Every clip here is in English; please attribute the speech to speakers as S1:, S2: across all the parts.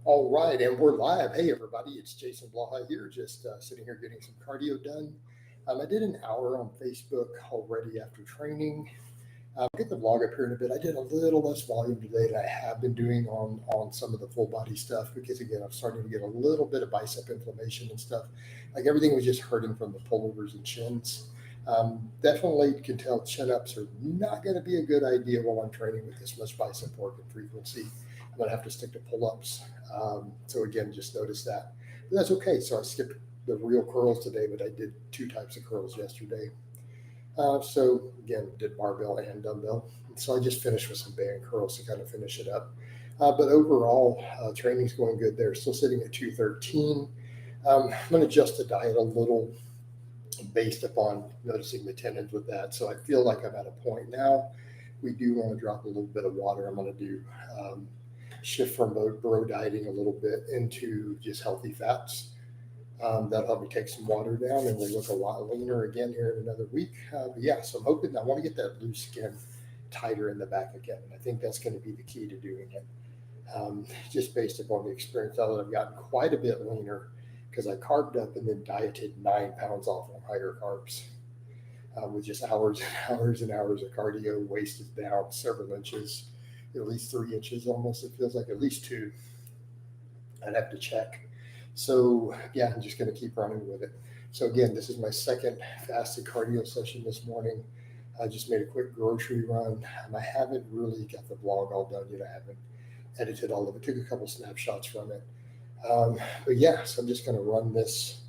S1: All right, and we're live. Hey, everybody, it's Jason Blaha here, just sitting here getting some cardio done. I did an hour on Facebook already after training. I'll get the vlog up here in a bit. I did a little less volume today than I have been doing on some of the full body stuff because, again, I'm starting to get a little bit of bicep inflammation and stuff. Like everything was just hurting from the pullovers and chins. Definitely can tell chin ups are not going to be a good idea while I'm training with this much bicep work and frequency. I'm going to have to stick to pull ups. So again, just notice that. But that's okay. So I skipped the real curls today, but I did two types of curls yesterday. So again, did barbell and dumbbell. So I just finished with some band curls to kind of finish it up. But overall, training's going good there. Still sitting at 213. I'm going to adjust the diet a little based upon noticing the tendons with that. So I feel like I'm at a point now. We do want to drop a little bit of water. I'm going to do shift from bro dieting a little bit into just healthy fats. That'll help me take some water down and we'll look a lot leaner again here in another week. But yeah, so I'm hoping I want to get that loose skin tighter in the back again. And I think that's going to be the key to doing it. Just based upon the experience, now that I've gotten quite a bit leaner because I carved up and then dieted 9 pounds off on higher carbs with just hours and hours and hours of cardio. Waist is down several inches, at least 3 inches almost. It feels like at least 2. I'd have to check. So yeah, I'm just going to keep running with it. So again, this is my second fasted cardio session this morning. I just made a quick grocery run. I haven't really got the vlog all done yet. I haven't edited all of it. Took a couple snapshots from it. But yeah, so I'm just going to run this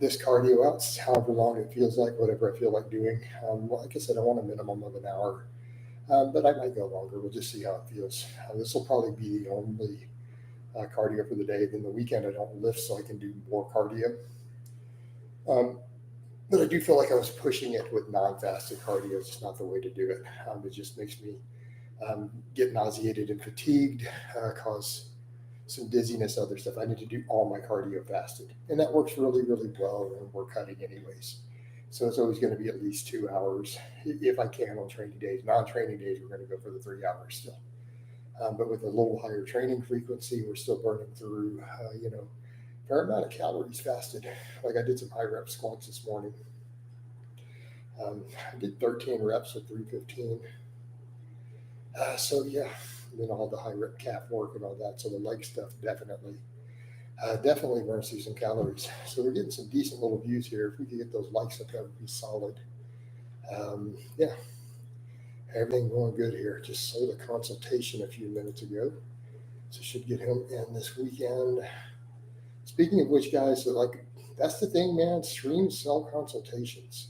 S1: cardio out, however long it feels like, whatever I feel like doing. Like I said, I want a minimum of an hour, but I might go longer. We'll just see how it feels. This will probably be the only cardio for the day. Then the weekend I don't lift, so I can do more cardio. But I do feel like I was pushing it with non-fasted cardio. It's just not the way to do it. It just makes me get nauseated and fatigued, cause some dizziness, other stuff. I need to do all my cardio fasted, and that works really, really well when we're cutting anyways. So it's always going to be at least 2 hours if I can on training days. Non-training days, we're going to go for the 3 hours still. But with a little higher training frequency, we're still burning through, a fair amount of calories fasted. Like I did some high rep squats this morning. I did 13 reps at 315. So yeah, and then all the high rep calf work and all that. So the leg stuff definitely burns through some calories. So we're getting some decent little views here. If we could get those likes up, that would be solid. Yeah. Everything going good here. Just sold a consultation a few minutes ago. So should get him in this weekend. Speaking of which, guys, so that's the thing, man. Streams sell consultations.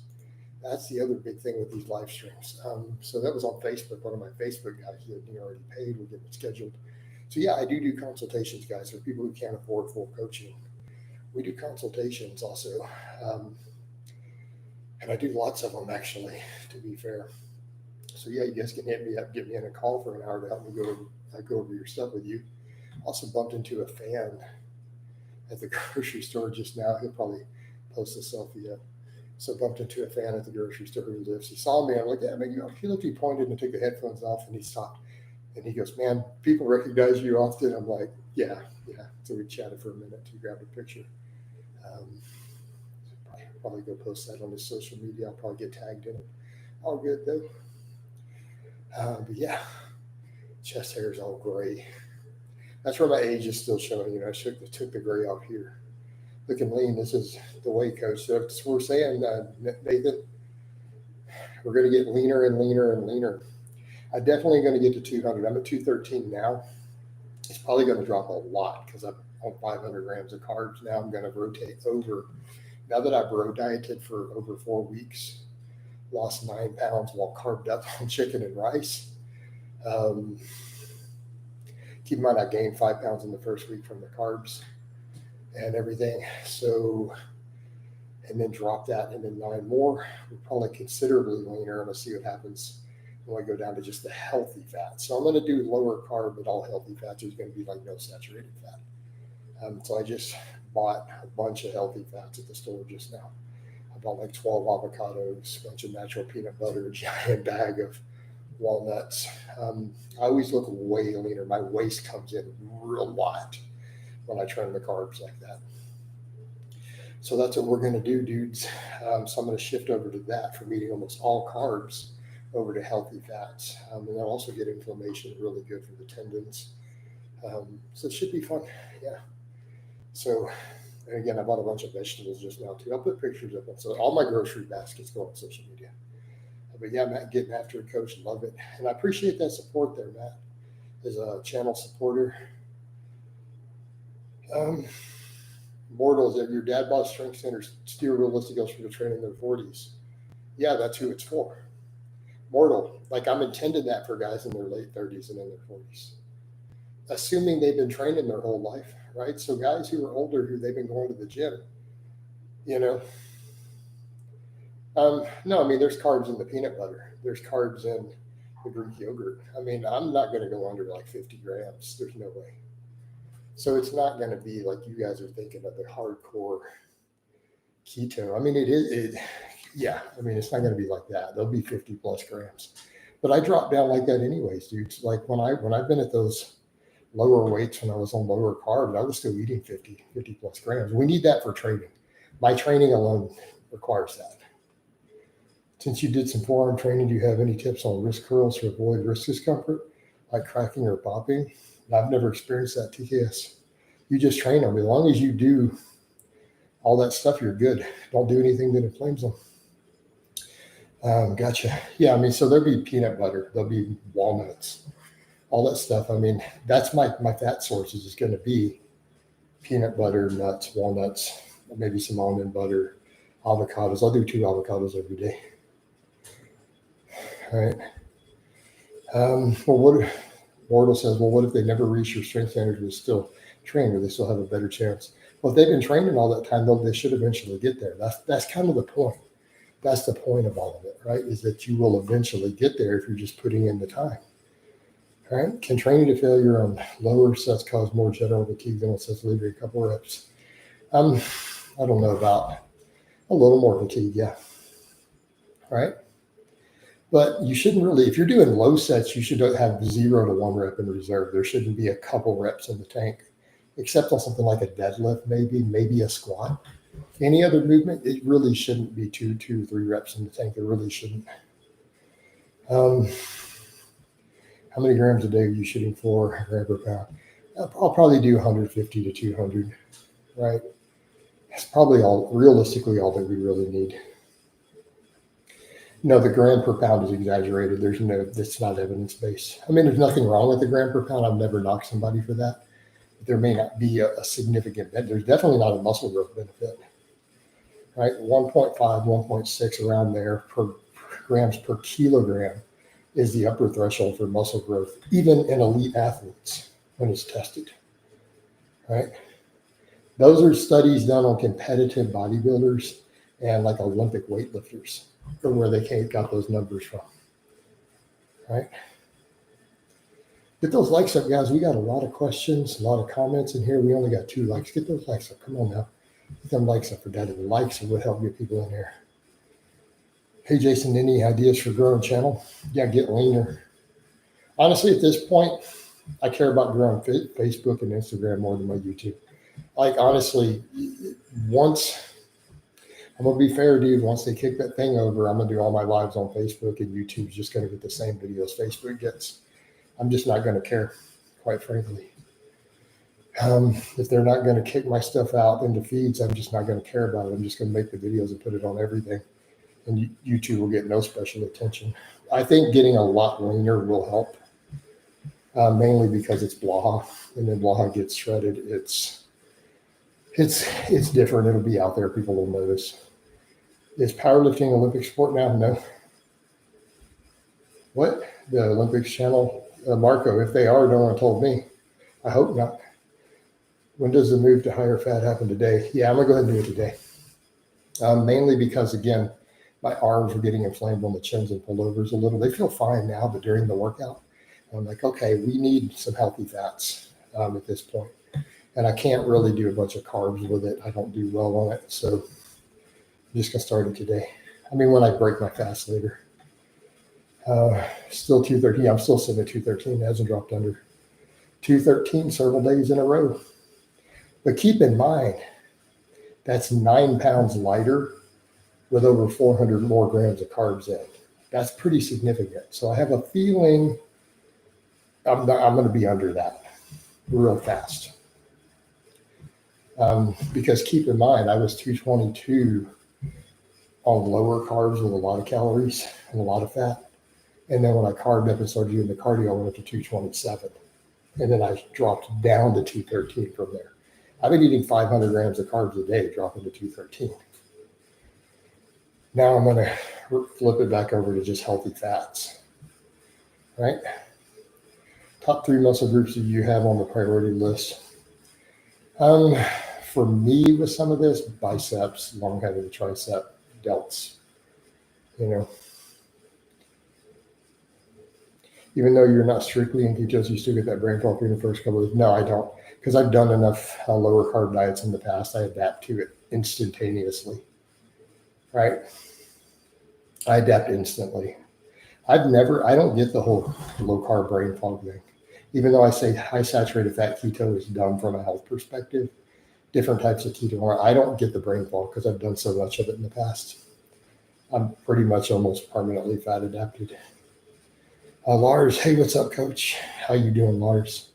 S1: That's the other big thing with these live streams. So that was on Facebook. One of my Facebook guys that he already paid. We're getting it scheduled. So yeah, I do consultations, guys, for people who can't afford full coaching. We do consultations also. And I do lots of them, actually, to be fair. So yeah, you guys can hit me up, get me in a call for an hour to help me go over your stuff with you. Also bumped into a fan at the grocery store just now. He'll probably post a selfie up. So bumped into a fan at the grocery store who lives. He saw me. I'm like, yeah, man. He looked. He pointed and took the headphones off, and he stopped. And he goes, man, people recognize you often. I'm like, yeah. So we chatted for a minute. He grabbed a picture. Probably go post that on his social media. I'll probably get tagged in it. All good though. But yeah, chest hair is all gray. That's where my age is still showing. I took the gray off here. Looking lean. This is the way, coach. So we're saying, Nathan, we're going to get leaner and leaner and leaner. I'm definitely going to get to 200. I'm at 213 now. It's probably going to drop a lot because I'm on 500 grams of carbs now. I'm going to rotate over. Now that I've bro dieted for over 4 weeks, lost 9 pounds while carved up on chicken and rice. Keep in mind, I gained 5 pounds in the first week from the carbs and everything. So, and then drop that and then 9 more. We're probably considerably leaner. I'm going to see what happens when I go down to just the healthy fat. So I'm going to do lower carb, but all healthy fats. There's going to be like no saturated fat. So I just bought a bunch of healthy fats at the store just now. I bought like 12 avocados, a bunch of natural peanut butter, a giant bag of walnuts. I always look way leaner. My waist comes in real wide when I trim the carbs like that. So that's what we're going to do, dudes. So I'm going to shift over to that from eating almost all carbs over to healthy fats. And then also get inflammation, really good for the tendons. So it should be fun. Yeah. So, and again, I bought a bunch of vegetables just now too. I'll put pictures up. So all my grocery baskets go on social media. But yeah, Matt, getting after it, coach, love it. And I appreciate that support there, Matt, as a channel supporter. Mortals, if your dad bought strength centers, steer realistic goes for the train in their 40s. Yeah, that's who it's for. Mortal, like I'm intending that for guys in their late 30s and in their 40s. Assuming they've been training their whole life, right? So guys who are older, who they've been going to the gym, you know. No, I mean, there's carbs in the peanut butter. There's carbs in the Greek yogurt. I mean, I'm not going to go under like 50 grams. There's no way. So it's not going to be like you guys are thinking of the hardcore keto. I mean, yeah. I mean, it's not going to be like that. There'll be 50 plus grams. But I drop down like that anyways, dudes. Like when I've been at those lower weights, when I was on lower carbs, I was still eating 50 plus grams. We need that for training. My training alone requires that. Since you did some forearm training, do you have any tips on wrist curls to avoid wrist discomfort, like cracking or popping? I've never experienced that, TKS. You just train them. As long as you do all that stuff, you're good. Don't do anything that inflames them. Gotcha. Yeah, I mean, so there'll be peanut butter. There'll be walnuts, all that stuff. I mean, that's my fat sources is going to be peanut butter, nuts, walnuts, maybe some almond butter, avocados. I'll do 2 avocados every day. All right. Well, Wardle says, well, what if they never reach your strength standards but still train? Or they still have a better chance? Well, if they've been training all that time, they should eventually get there. That's kind of the point. That's the point of all of it, right? Is that you will eventually get there if you're just putting in the time. All right. Can training to failure on lower sets cause more general fatigue than on sets leaving a couple reps? I don't know about a little more fatigue. Yeah. All right. But you shouldn't really, if you're doing low sets, you should have 0 to 1 rep in reserve. There shouldn't be a couple reps in the tank, except on something like a deadlift, maybe a squat. Any other movement, it really shouldn't be 2 to 3 reps in the tank. It really shouldn't. How many grams a day are you shooting for, gram per pound? I'll probably do 150 to 200, right? That's probably realistically all that we really need. No, the gram per pound is exaggerated. That's not evidence-based. I mean, there's nothing wrong with the gram per pound. I've never knocked somebody for that. But there may not be a significant benefit. There's definitely not a muscle growth benefit, right? 1.5, 1.6 around there per grams per kilogram is the upper threshold for muscle growth, even in elite athletes when it's tested, right? Those are studies done on competitive bodybuilders and like Olympic weightlifters, or where they got those numbers from, right? Get those likes up, guys. We got a lot of questions, a lot of comments in here. We only got 2 likes. Get those likes up. Come on now. Get them likes up for Daddy. The likes would help get people in here. Hey, Jason, any ideas for growing channel? Yeah, get leaner. Honestly, at this point, I care about growing Facebook and Instagram more than my YouTube. Like, honestly, I'm going to be fair, dude. Once they kick that thing over, I'm going to do all my lives on Facebook, and YouTube's just going to get the same videos Facebook gets. I'm just not going to care, quite frankly. If they're not going to kick my stuff out into feeds, I'm just not going to care about it. I'm just going to make the videos and put it on everything. And YouTube will get no special attention. I think getting a lot leaner will help, mainly because it's Blaha, and then Blaha gets shredded. It's different. It'll be out there. People will notice. Is powerlifting Olympic sport now? No. What? The Olympics channel? Marco, if they are, no one told me. I hope not. When does the move to higher fat happen today? Yeah, I'm going to go ahead and do it today. Mainly because, again, my arms were getting inflamed on the chins and pullovers a little. They feel fine now, but during the workout, I'm like, okay, we need some healthy fats at this point. And I can't really do a bunch of carbs with it. I don't do well on it. So I'm just going to start it today. I mean, when I break my fast later. Still 213. I'm still sitting at 213. It hasn't dropped under 213 several days in a row. But keep in mind, that's 9 pounds lighter with over 400 more grams of carbs in. That's pretty significant. So I have a feeling I'm going to be under that real fast. Because keep in mind, I was 222 on lower carbs with a lot of calories and a lot of fat. And then when I carved up and started doing the cardio, I went up to 227. And then I dropped down to 213 from there. I've been eating 500 grams of carbs a day, dropping to 213. Now I'm going to flip it back over to just healthy fats, right? Top 3 muscle groups that you have on the priority list. For me, with some of this, biceps, long head of the tricep, delts, even though you're not strictly in ketosis, you still get that brain fog in the first couple of days. No, I don't, because I've done enough lower carb diets in the past. I adapt to it instantaneously, right? I adapt instantly. I don't get the whole low carb brain fog thing. Even though I say high saturated fat keto is dumb from a health perspective, different types of keto, I don't get the brain fog because I've done so much of it in the past. I'm pretty much almost permanently fat adapted. Lars, hey, what's up, coach? How you doing, Lars?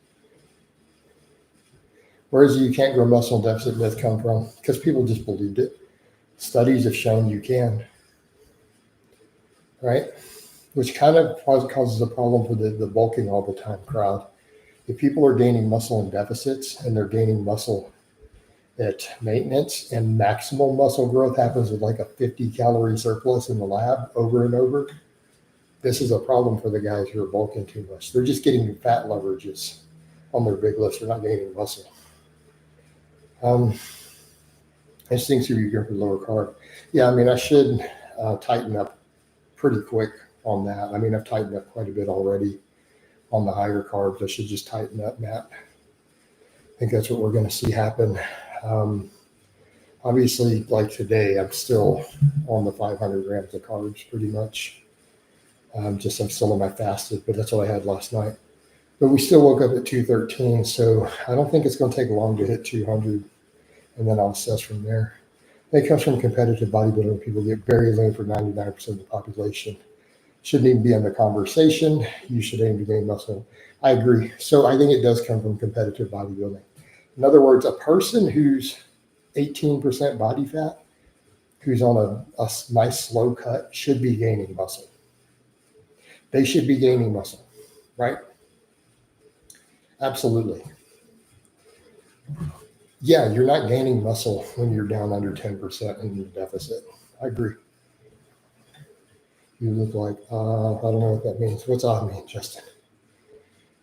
S1: Where is it you can't grow muscle in deficit myth come from? Because people just believed it. Studies have shown you can, right? Which kind of causes a problem for the bulking all the time crowd. If people are gaining muscle in deficits and they're gaining muscle at maintenance, and maximal muscle growth happens with like a 50 calorie surplus in the lab over and over, this is a problem for the guys who are bulking too much. They're just getting fat leverages on their big lifts. They're not gaining muscle. Interesting to you go for lower carb. Yeah, I mean, I should tighten up pretty quick on that. I mean, I've tightened up quite a bit already on the higher carbs. I should just tighten up, Matt. I think that's what we're going to see happen. Obviously, like today, I'm still on the 500 grams of carbs pretty much. I'm still on my fasted, but that's what I had last night. But we still woke up at 213, so I don't think it's going to take long to hit 200, and then I'll assess from there. It comes from competitive bodybuilding. People get very lean for 99% of the population. Shouldn't even be in the conversation. You should aim to gain muscle. I agree. So I think it does come from competitive bodybuilding. In other words, a person who's 18% body fat, who's on a nice slow cut, should be gaining muscle. They should be gaining muscle, right? Absolutely. Yeah, you're not gaining muscle when you're down under 10% in your deficit. I agree. You look like, I don't know what that means. What's odd mean, Justin?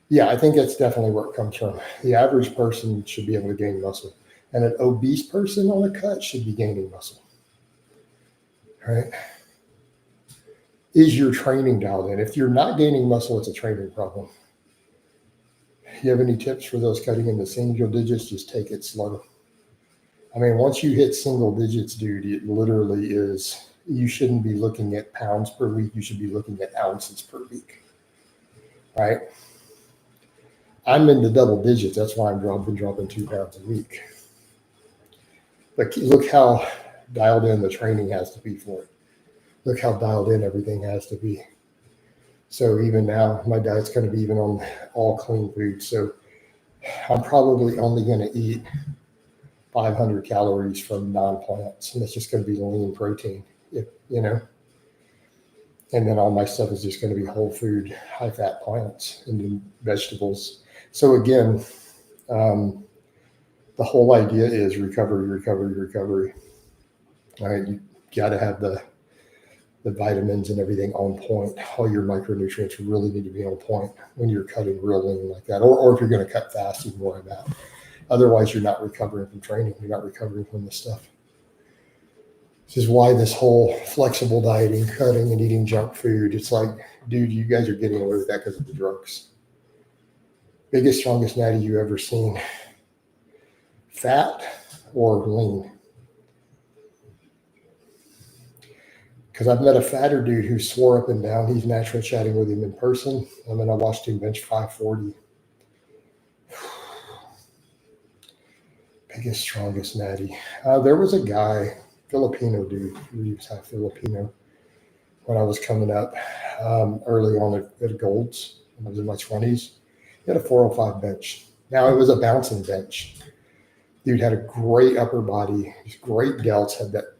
S1: Yeah, I think that's definitely where it comes from. The average person should be able to gain muscle. And an obese person on a cut should be gaining muscle, right? Is your training dialed in? If you're not gaining muscle, it's a training problem. You have any tips for those cutting into single digits? Just take it slow. I mean, once you hit single digits, dude, it literally is, you shouldn't be looking at pounds per week. You should be looking at ounces per week, right? I'm in the double digits. That's why I've been dropping 2 pounds a week. But look how dialed in the training has to be for it. Look how dialed in everything has to be. So even now, my diet's going to be even on all clean food. So I'm probably only going to eat 500 calories from non-plants, and it's just going to be lean protein, And then all my stuff is just going to be whole food, high-fat plants and then vegetables. So again, the whole idea is recovery. All right, you got to have the vitamins and everything on point. All your micronutrients really need to be on point when you're cutting real lean like that, or if you're going to cut fast, even more of that. Otherwise, you're not recovering from training. You're not recovering from this stuff. This is why this whole flexible dieting, cutting and eating junk food, it's like, dude, you guys are getting away with that because of the drugs. Biggest, strongest natty you ever seen. Fat or lean? Because I've met a fatter dude who swore up and down he's natural chatting with him in person. And then I watched him bench 540. Biggest, strongest natty. There was a guy, Filipino dude, he was half Filipino, when I was coming up early on at Gold's when I was in my 20s. He had a 405 bench. Now it was a bouncing bench. Dude had a great upper body, great delts, had that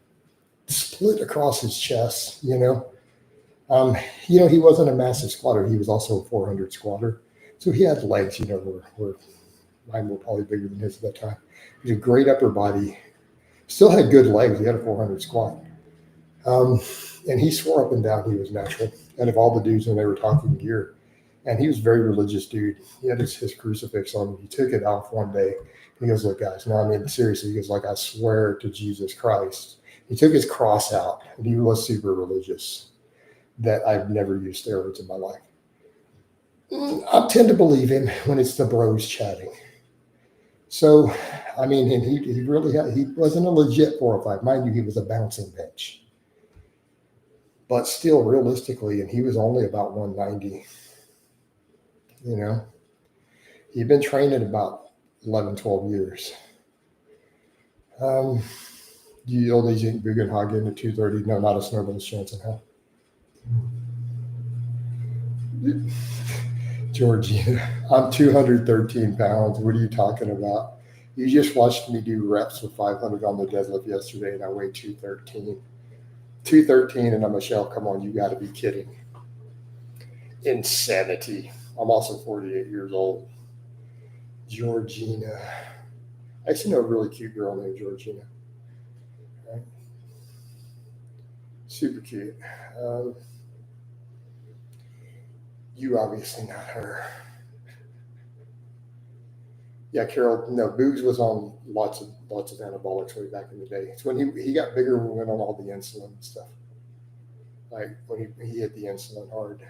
S1: split across his chest, you know. He wasn't a massive squatter. He was also a 400 squatter. So he had legs, where mine were probably bigger than his at that time. He had a great upper body, still had good legs. He had a 400 squat. And he swore up and down he was natural. And of all the dudes when they were talking gear, and he was a very religious dude. He had his crucifix on him. He took it off one day. He goes, look, guys, no, I mean, seriously. He goes, like, I swear to Jesus Christ. He took his cross out, and he was super religious, that I've never used steroids in my life. I tend to believe him when it's the bros chatting. So, I mean, and he wasn't a legit 405. Mind you, he was a bouncing bench. But still, realistically, and he was only about 190. He'd been training about 11, 12 years. You only think Bugenhagen at 230? No, not a snowball's chance in hell. Georgina, I'm 213 pounds. What are you talking about? You just watched me do reps with 500 on the deadlift yesterday, and I weighed 213. 213, and I'm Michelle. Come on, you got to be kidding. Insanity. I'm also 48 years old. Georgina. I used to know a really cute girl named Georgina. Right? Super cute. You obviously not her. Yeah, Carol. No, Boogs was on lots of anabolics way back in the day. It's when he got bigger when we went on all the insulin and stuff. Like when he hit the insulin hard,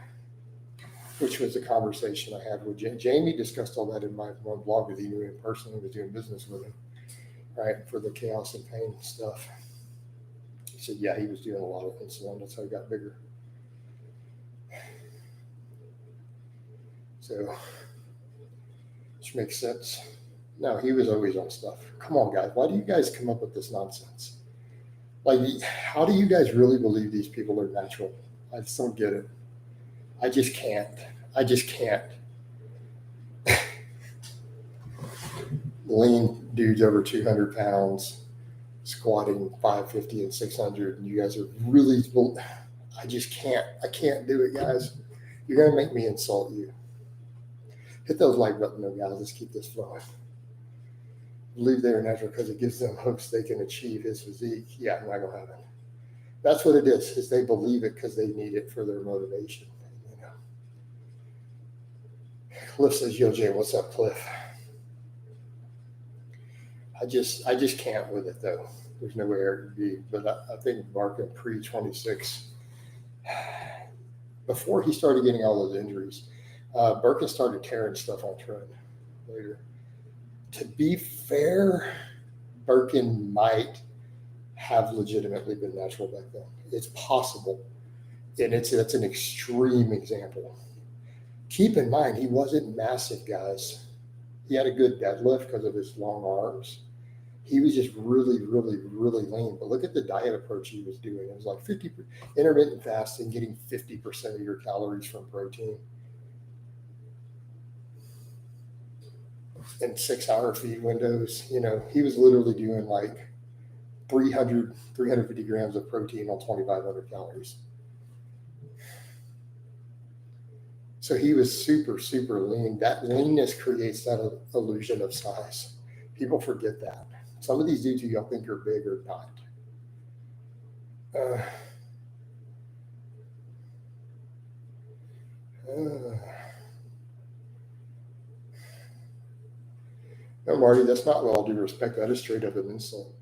S1: which was a conversation I had with Jamie. Discussed all that in my one blog that he knew him personally, was doing business with him, right, for the chaos and pain stuff. He said, yeah, he was doing a lot of insulin. That's how he got bigger. So, which makes sense. No, he was always on stuff. Come on, guys. Why do you guys come up with this nonsense? Like, how do you guys really believe these people are natural? I just don't get it. I just can't. Lean dudes over 200 pounds, squatting 550 and 600, and you guys are really, I just can't. I can't do it, guys. You're going to make me insult you. Hit those like button, though, guys. Let's keep this flowing. Believe they are natural because it gives them hopes they can achieve his physique. Yeah, I'm not going to have it. That's what it is they believe it because they need it for their motivation. Cliff says, yo, Jay, what's up, Cliff? I just can't with it, though. There's no way it would be. But I think Barker pre-26, before he started getting all those injuries, Birkin started tearing stuff on tread later. To be fair, Birkin might have legitimately been natural back then. It's possible. And that's an extreme example. Keep in mind, he wasn't massive, guys. He had a good deadlift because of his long arms. He was just really, really, really lean. But look at the diet approach he was doing. It was like 50 intermittent fasting, getting 50% of your calories from protein. And 6-hour feed windows. He was literally doing like 350 grams of protein on 2,500 calories. So he was super, super lean. That leanness creates that illusion of size. People forget that. Some of these dudes who y'all think are big are not. No, Marty, that's not with all due respect. That is straight up an insult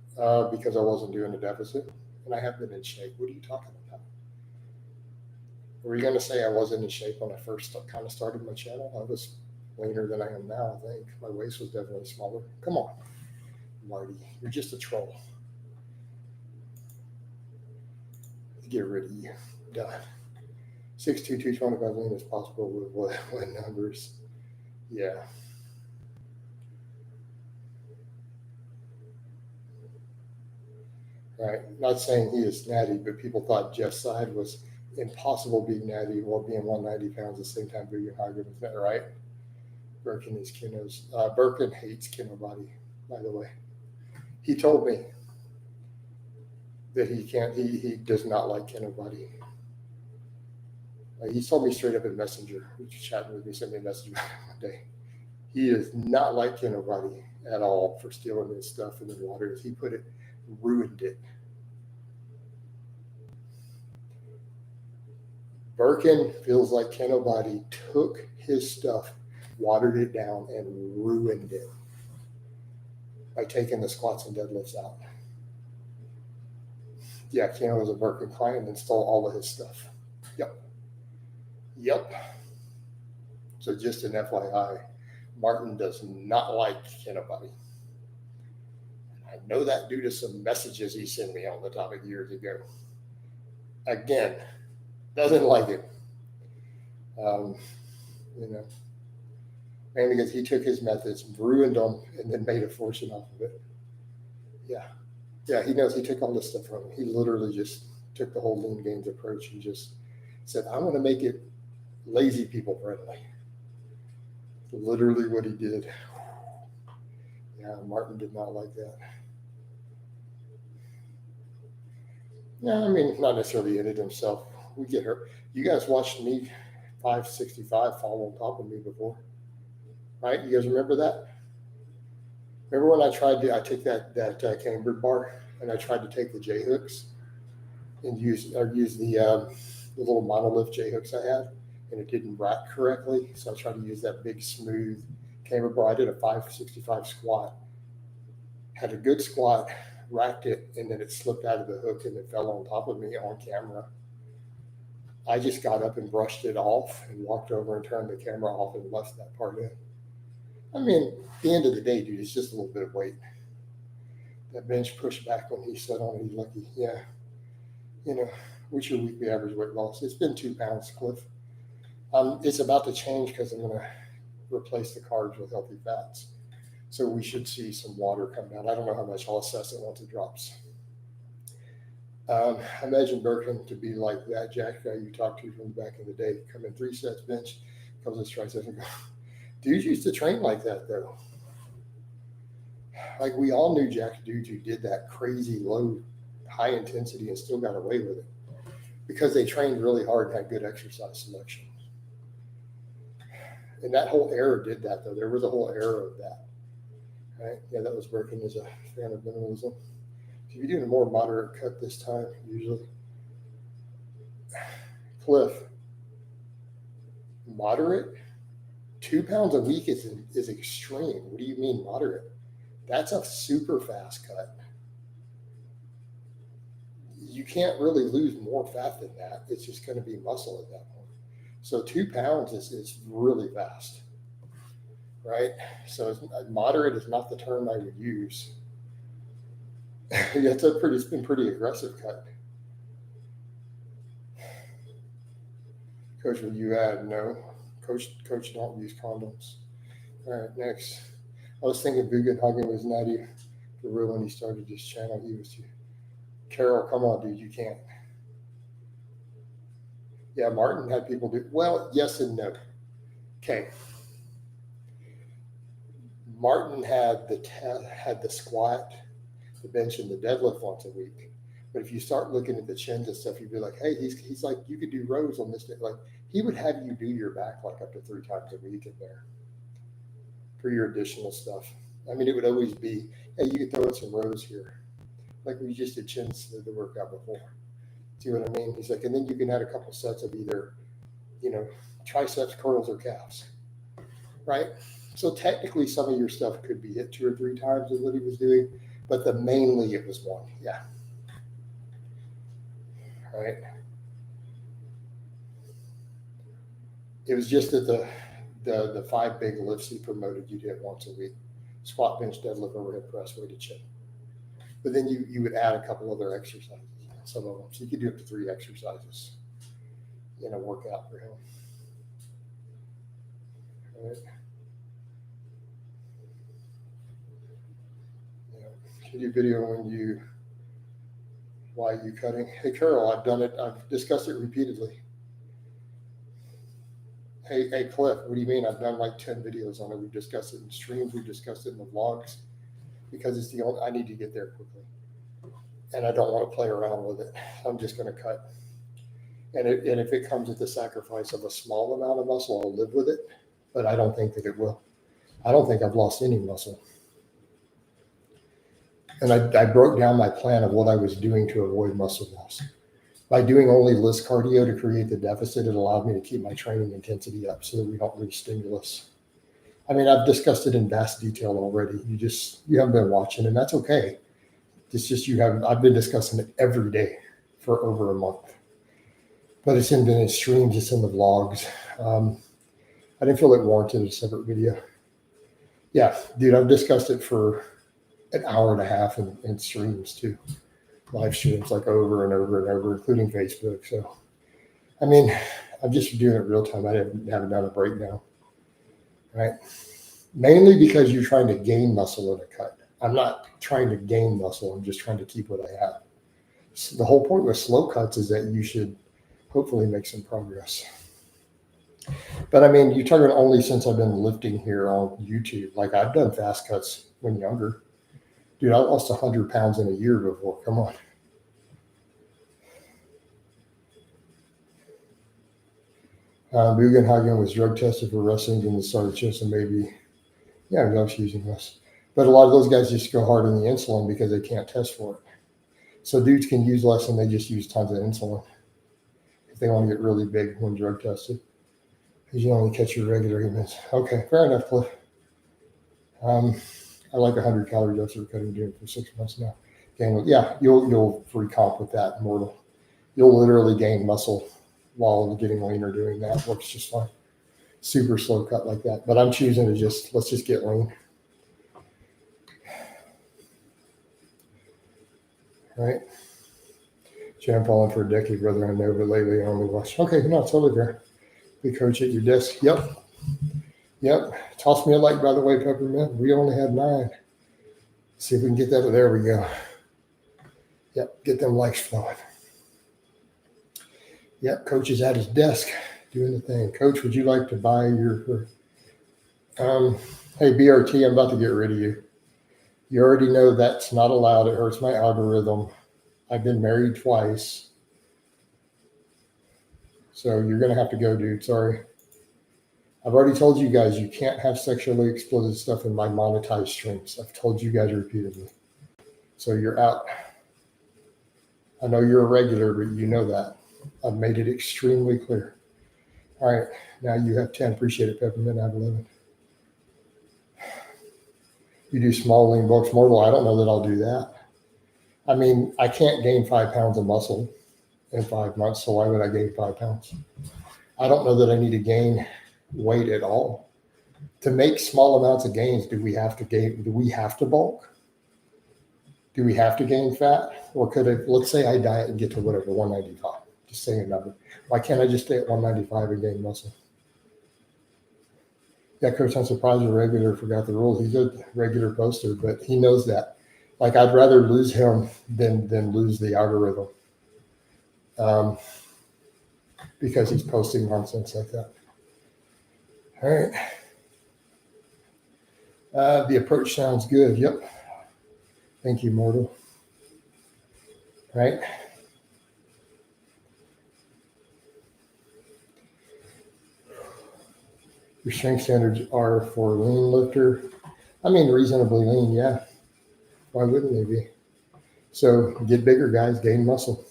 S1: because I wasn't doing a deficit and I have been in shape. What are you talking about? Were you going to say I wasn't in shape when I first kind of started my channel? I was leaner than I am now, I think. My waist was definitely smaller. Come on, Marty. You're just a troll. get rid of you. Done. 6'2", 225 lean as possible with what numbers? Yeah. Right. Not saying he is natty, but people thought Jeff's side was impossible being natty while being 190 pounds at the same time being Hagen. Is that right? Birkin is Keno's. Birkin hates Keno body, by the way. He told me that he does not like Keno body. He told me straight up in Messenger. He was chatting with me, sent me a message one day. He is not like Keno body at all for stealing his stuff in the water. As he put it, ruined it. Birkin feels like Keno body took his stuff, watered it down, and ruined it by taking the squats and deadlifts out. Yeah, Keno was a Birkin client and stole all of his stuff. Yep. So just an FYI, Martin does not like Keno body. I know that due to some messages he sent me on the topic years ago. Again, doesn't like it. Mainly because he took his methods, ruined them, and then made a fortune off of it. Yeah, he knows. He took all this stuff from him. He literally just took the whole lean gains approach and just said, I'm going to make it lazy people friendly. Literally what he did. Yeah, Martin did not like that. No, I mean, not necessarily in it himself. We get hurt. You guys watched me 565 fall on top of me before, right? You guys remember that? Remember when I took that cambered bar and I tried to take the J hooks and use the little monolift J hooks I had, and it didn't rack correctly. So I tried to use that big smooth cambered bar. I did a 565 squat, had a good squat, racked it, and then it slipped out of the hook and it fell on top of me on camera. I just got up and brushed it off and walked over and turned the camera off and left that part in. I mean, at the end of the day, dude, it's just a little bit of weight. That bench pushed back when he sat on it. He's lucky. Yeah. What's your weekly average weight loss? It's been 2 pounds, Cliff. It's about to change because I'm going to replace the carbs with healthy fats. So we should see some water come down. I don't know how much. I'll assess it once it drops. I imagine Birkin to be like that Jack guy you talked to from back in the day. Come in 3 sets bench, comes in triceps and go. Dudes used to train like that though. Like we all knew Jack dudes who did that crazy low, high intensity and still got away with it because they trained really hard and had good exercise selection. And that whole era did that though. There was a whole era of that. Right? Yeah, that was Birkin as a fan of minimalism. So you're doing a more moderate cut this time, usually. Cliff, moderate? 2 pounds a week is extreme. What do you mean moderate? That's a super fast cut. You can't really lose more fat than that. It's just going to be muscle at that point. So 2 pounds is really fast, right? So moderate is not the term I would use. It's been pretty aggressive cut. Coach, will you add? No. Coach don't use condoms. All right, next. I was thinking Bugenhagen was natty for real when he started this channel. He was too. Carol, come on, dude, you can't. Yeah, Martin had people do, well, yes and no. Okay. Martin had the squat, the bench, and the deadlift once a week. But if you start looking at the chins and stuff, you'd be like, hey, he's like, you could do rows on this day. Like, he would have you do your back like up to 3 times a week in there for your additional stuff. I mean, it would always be, hey, you could throw in some rows here. Like we just did chins the workout before. See what I mean? He's like, and then you can add a couple sets of either, triceps, curls, or calves, right? So technically some of your stuff could be hit 2 or 3 times is what he was doing, but mainly it was 1. Yeah. Right. It was just that the 5 big lifts he promoted you did once a week: squat, bench, deadlift, overhead press, weighted chin. But then you would add a couple other exercises. some of them. So you could do up to 3 exercises in a workout for him. All right. Yeah. Can you video why you cutting? Hey, Carol, I've done it. I've discussed it repeatedly. Hey, Cliff, what do you mean? I've done like 10 videos on it. We've discussed it in streams. We've discussed it in the vlogs because it's the only, I need to get there quickly. And I don't want to play around with it. I'm just going to cut. And if it comes at the sacrifice of a small amount of muscle, I'll live with it. But I don't think that it will. I don't think I've lost any muscle. And I broke down my plan of what I was doing to avoid muscle loss. By doing only list cardio to create the deficit, it allowed me to keep my training intensity up so that we don't lose stimulus. I mean, I've discussed it in vast detail already. You haven't been watching, and that's okay. It's just I've been discussing it every day for over a month. But it's been in streams, it's in the vlogs. I didn't feel it warranted a separate video. Yeah, dude, I've discussed it for an hour and a half in streams too. Live streams like over and over and over, including Facebook. So, I mean, I'm just doing it real time. I haven't done a breakdown, right? Mainly because you're trying to gain muscle in a cut. I'm not trying to gain muscle. I'm just trying to keep what I have. So the whole point with slow cuts is that you should hopefully make some progress. But I mean, you're talking only since I've been lifting here on YouTube. Like I've done fast cuts when younger. Dude, I lost 100 pounds in a year before. Come on. Bugenhagen was drug tested for wrestling and started chasing maybe. Yeah, I was using this. But a lot of those guys just go hard on the insulin because they can't test for it. So dudes can use less and they just use tons of insulin if they want to get really big when drug tested. Because you only catch your regular humans. Okay, fair enough, Cliff. I like 100 calorie deficit cutting, doing it for 6 months now. Yeah, you'll free comp with that, Mortal. You'll literally gain muscle while getting leaner doing that. Works just fine. Super slow cut like that. But I'm choosing to let's just get lean. Right? Jam falling for a decade, brother. I know, but lately I only watch. Okay, no, it's totally fair. We coach at your desk. Yep. Toss me a like, by the way, Peppermint. We only had 9. See if we can get that. There we go. Yep, get them likes flowing. Yep, coach is at his desk doing the thing. Coach, would you like to buy your hey, BRT, I'm about to get rid of you. You already know that's not allowed. It hurts my algorithm. I've been married twice. So you're going to have to go, dude. Sorry. I've already told you guys you can't have sexually explicit stuff in my monetized streams. I've told you guys repeatedly. So you're out. I know you're a regular, but you know that. I've made it extremely clear. All right. Now you have 10. Appreciate it, Peppermint. I have 11. You do small lean bulks, Mortal. I don't know that I'll do that. I mean, I can't gain 5 pounds of muscle in 5 months. So why would I gain 5 pounds? I don't know that I need to gain weight at all. To make small amounts of gains, do we have to bulk? Do we have to gain fat? Or could it, let's say I diet and get to whatever, 195, just saying a number. Why can't I just stay at 195 and gain muscle? Yeah, Coach, I'm surprised a regular forgot the rules. He's a regular poster, but he knows that. Like, I'd rather lose him than lose the algorithm. Because he's posting nonsense like that. All right. The approach sounds good. Yep. Thank you, Mortal. Right. Your strength standards are for lean lifter. I mean, reasonably lean, yeah. Why wouldn't they be? So get bigger, guys, gain muscle.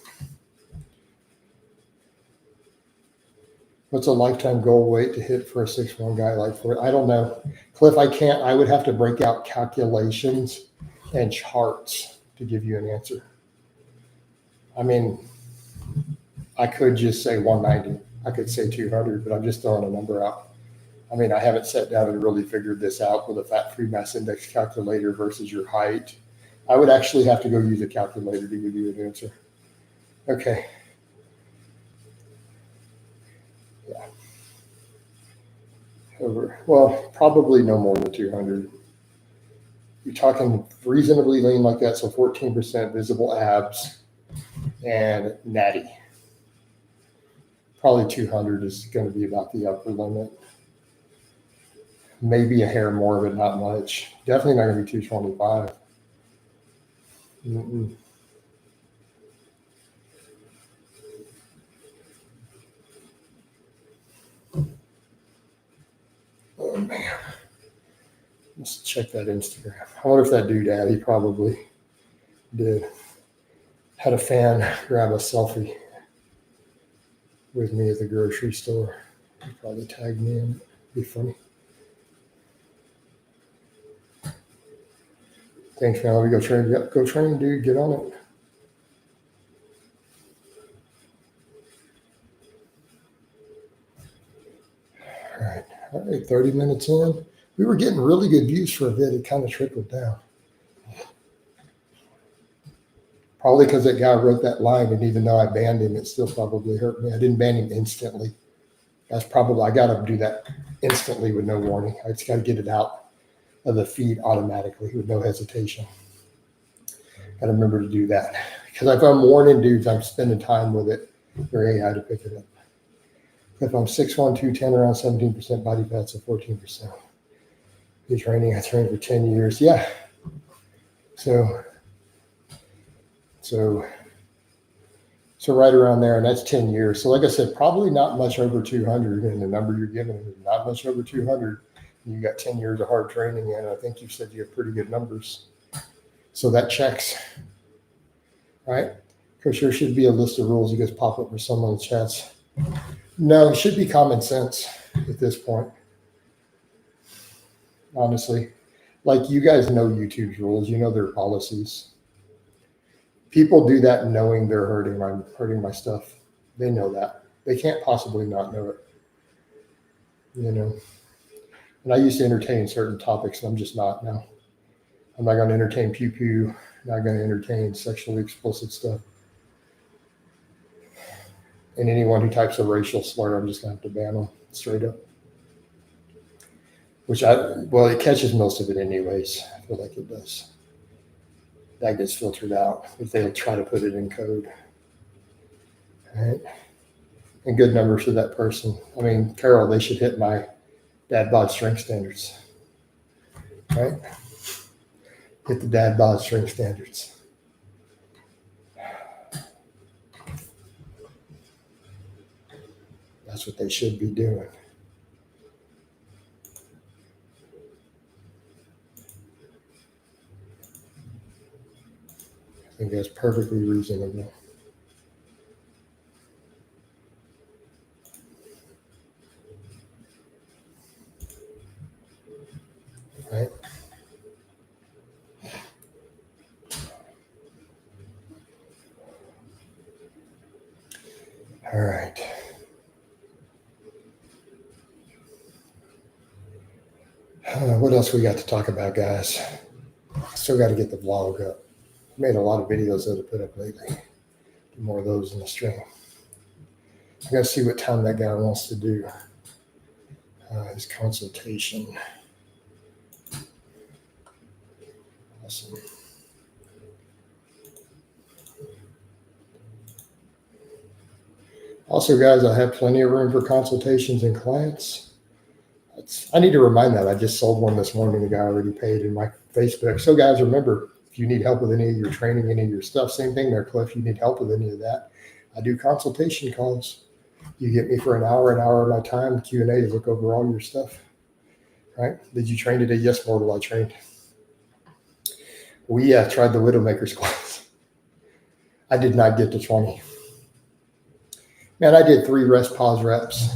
S1: What's a lifetime goal weight to hit for a 6'1" guy like for? I don't know. Cliff, I can't. I would have to break out calculations and charts to give you an answer. I mean, I could just say 190. I could say 200, but I'm just throwing a number out. I mean, I haven't sat down and really figured this out with a fat-free mass index calculator versus your height. I would actually have to go use a calculator to give you an answer. Okay. Yeah. Well, probably no more than 200. You're talking reasonably lean like that, so 14% visible abs and natty. Probably 200 is going to be about the upper limit. Maybe a hair more, but not much. Definitely not going to be 225. Mm-mm. Oh man, let's check that Instagram. I wonder if that doodad, he probably did. Had a fan grab a selfie with me at the grocery store. He probably tagged me in. Be funny. Thanks, man. Let me go train. Yep, go train, dude. Get on it. All right, 30 minutes in. We were getting really good views for a bit. It kind of trickled down. Probably because that guy wrote that line, and even though I banned him, it still probably hurt me. I didn't ban him instantly. That's probably, I got to do that instantly with no warning. I just got to get it out of the feed automatically with no hesitation. Got to remember to do that. Because if I'm warning dudes, I'm spending time with it for AI to pick it up. If I'm 6'1", 210, around 17% body fat, so 14%. Be training, I trained for 10 years. Yeah. So right around there, and that's 10 years. So like I said, probably not much over 200, and the number you're giving is not much over 200. You got 10 years of hard training, and I think you said you have pretty good numbers. So that checks, right? Because there should be a list of rules you guys pop up for someone in the chats. No, it should be common sense at this point. Honestly, like you guys know YouTube's rules, you know their policies. People do that knowing they're hurting my stuff. They know that. They can't possibly not know it. You know. And I used to entertain certain topics, and I'm just not now. I'm not going to entertain pew-pew. Not going to entertain sexually explicit stuff. And anyone who types a racial slur, I'm just going to have to ban them straight up. It catches most of it anyways. I feel like it does. That gets filtered out if they try to put it in code. All right. And good numbers for that person. I mean, Carol, they should hit my dad bod strength standards. Right? Hit the dad bod strength standards. That's what they should be doing. I think that's perfectly reasonable. Right? All right. What else we got to talk about, guys? Still got to get the vlog up. Made a lot of videos that I put up lately. Do more of those in the stream. I got to see what time that guy wants to do his consultation. Awesome. Also, guys, I have plenty of room for consultations and clients. I need to remind that. I just sold one this morning. The guy already paid in my Facebook. So, guys, remember, if you need help with any of your training, any of your stuff, same thing there, Cliff. You need help with any of that, I do consultation calls. You get me for an hour of my time, Q&A, to look over all your stuff. Right? Did you train today? Yes, Mortal, I trained. We tried the Widowmaker's class. I did not get to 20. Man, I did 3 rest pause reps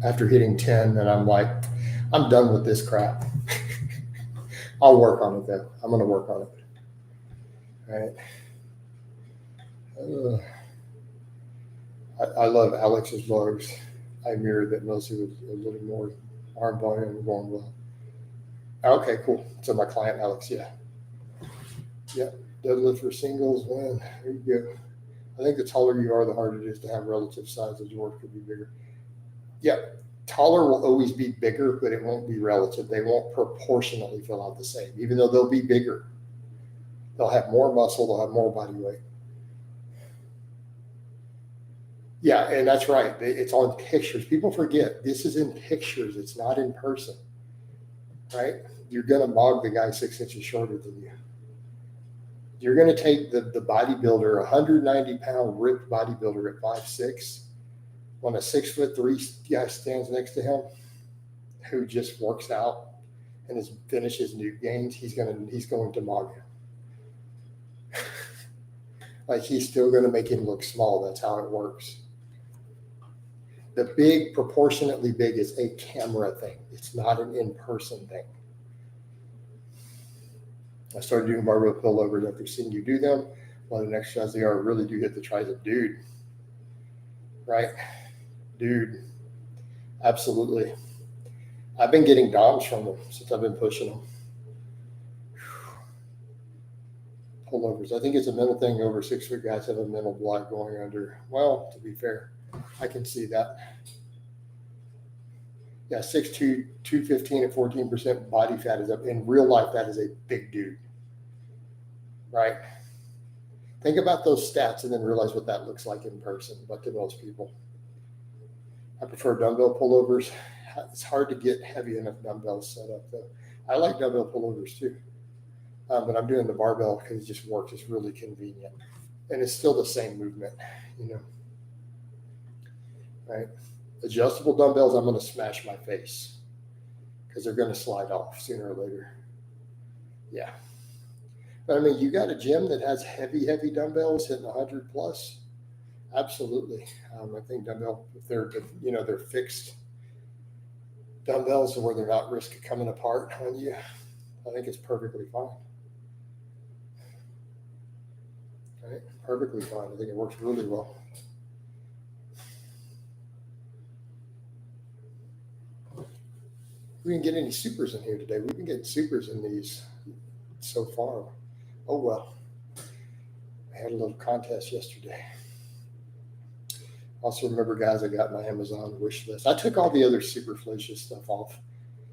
S1: after hitting 10, and I'm like, I'm done with this crap. I'll work on it, though. I'm going to work on it. All right. I love Alex's vlogs. I mirrored that mostly with a little more arm volume going well. Okay, cool. So my client, Alex, yeah. Deadlift for singles, man. There you go. I think the taller you are, the harder it is to have relative size as your work could be bigger. Yeah, taller will always be bigger, but it won't be relative. They won't proportionately fill out the same, even though they'll be bigger. They'll have more muscle, they'll have more body weight. Yeah, and that's right. It's on pictures. People forget this is in pictures, it's not in person, right? You're going to mog the guy 6 inches shorter than you. You're going to take the bodybuilder, 190-pound ripped bodybuilder at 5'6", when a 6'3" guy stands next to him who just works out and finishes new gains, he's going to mog him. Like he's still going to make him look small. That's how it works. The big, proportionately big, is a camera thing. It's not an in-person thing. I started doing barbell pullovers after seeing you do them. What an exercise they are. Really do hit the tricep. Dude, right? Dude, absolutely. I've been getting DOMs from them since I've been pushing them. Pullovers. I think it's a mental thing. Over 6 foot guys have a mental block going under. Well, to be fair, I can see that. Yeah, 6'2", 215 at 14% body fat is up. In real life, that is a big dude, right? Think about those stats and then realize what that looks like in person, but to most people. I prefer dumbbell pullovers. It's hard to get heavy enough dumbbells set up, though. I like dumbbell pullovers, too. But I'm doing the barbell because it just works. It's really convenient. And it's still the same movement, right? Adjustable dumbbells, I'm going to smash my face because they're going to slide off sooner or later. Yeah. But I mean, you got a gym that has heavy dumbbells hitting 100 plus. Absolutely. I think dumbbell, if they're fixed dumbbells where they're not risk of coming apart on you, I think it's perfectly fine. Right? Perfectly fine. I think it works really well. We didn't get any supers in here today. We've been getting supers in these so far. Oh, well. I had a little contest yesterday. Also remember, guys, I got my Amazon wish list. I took all the other superfluous stuff off.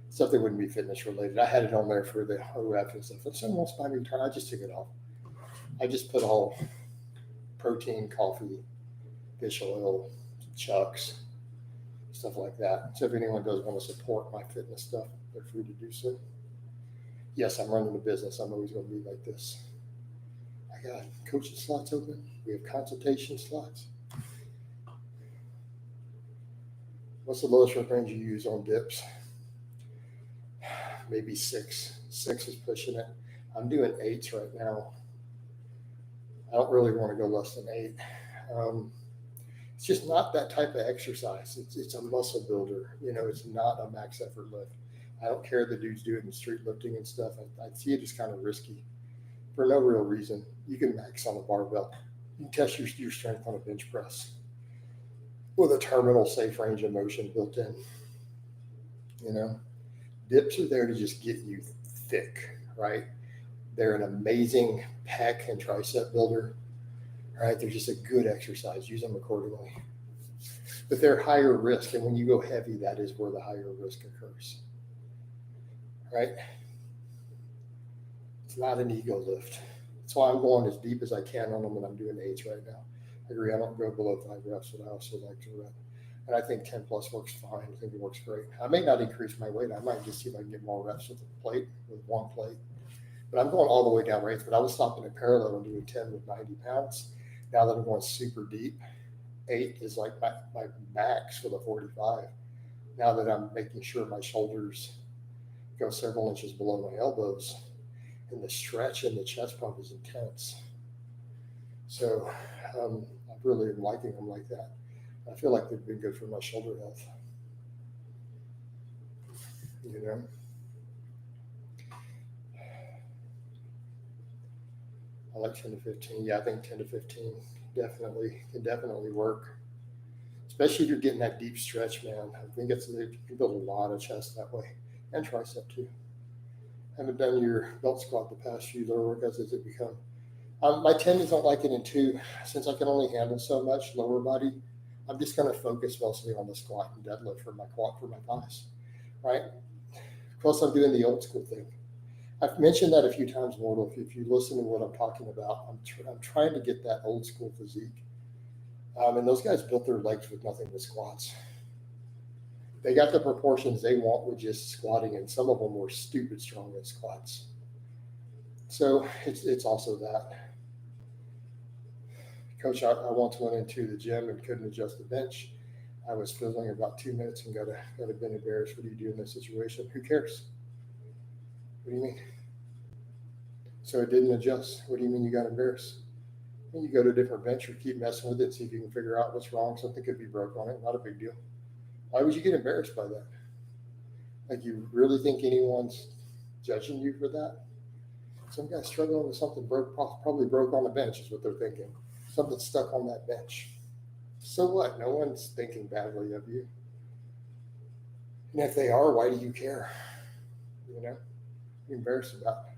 S1: Stuff that wouldn't be fitness related. I had it on there for the ORAF and stuff. If someone wants to buy me a turn, I just took it off. I just put all protein, coffee, fish oil, chucks, stuff like that. So if anyone does want to support my fitness stuff, they're free to do so. Yes, I'm running a business. I'm always going to be like this. I got coaching slots open. We have consultation slots. What's the lowest rep range you use on dips? Maybe 6. 6 is pushing it. I'm doing 8s right now. I don't really want to go less than 8. It's just not that type of exercise. It's a muscle builder. It's not a max effort lift. I don't care the dudes do it in street lifting and stuff. I see it as kind of risky for no real reason. You can max on a barbell. You can test your strength on a bench press with a terminal safe range of motion built in. Dips are there to just get you thick, right? They're an amazing pec and tricep builder, right? They're just a good exercise. Use them accordingly. But they're higher risk, and when you go heavy, that is where the higher risk occurs, right? It's not an ego lift. That's why I'm going as deep as I can on them, and I'm doing 8s right now. I agree, I don't go below 5 reps, but I also like to rep. And I think 10 plus works fine. I think it works great. I may not increase my weight. I might just see if I can get more reps with one plate. But I'm going all the way down rates. But I was stopping at parallel and doing 10 with 90 pounds. Now that I'm going super deep, 8 is like my max for the 45. Now that I'm making sure my shoulders go several inches below my elbows, and the stretch in the chest pump is intense. So I really am liking them like that. I feel like they've been good for my shoulder health. I like 10 to 15. Yeah, I think 10 to 15 can definitely work. Especially if you're getting that deep stretch, man. I think you can build a lot of chest that way, and tricep too. I haven't done your belt squat the past few lower workouts as it become. My tendons don't like it in two. Since I can only handle so much lower body, I'm just going to focus mostly on the squat and deadlift for my quad, for my thighs, right? Plus, I'm doing the old school thing. I've mentioned that a few times, Mortal. If you listen to what I'm talking about, I'm trying to get that old school physique. And those guys built their legs with nothing but squats. They got the proportions they want with just squatting, and some of them were stupid strong in squats. So it's also that. Coach, I once went into the gym and couldn't adjust the bench. I was fizzling about 2 minutes and got a been embarrassed. What do you do in this situation? Who cares? What do you mean? So it didn't adjust. What do you mean you got embarrassed? When you go to a different bench or keep messing with it, see if you can figure out what's wrong. Something could be broke on it. Not a big deal. Why would you get embarrassed by that? Like, you really think anyone's judging you for that? Some guy struggling with something probably broke on the bench is what they're thinking. Something stuck on that bench. So what? No one's thinking badly of you. And if they are, why do you care? You know, you're embarrassed about it.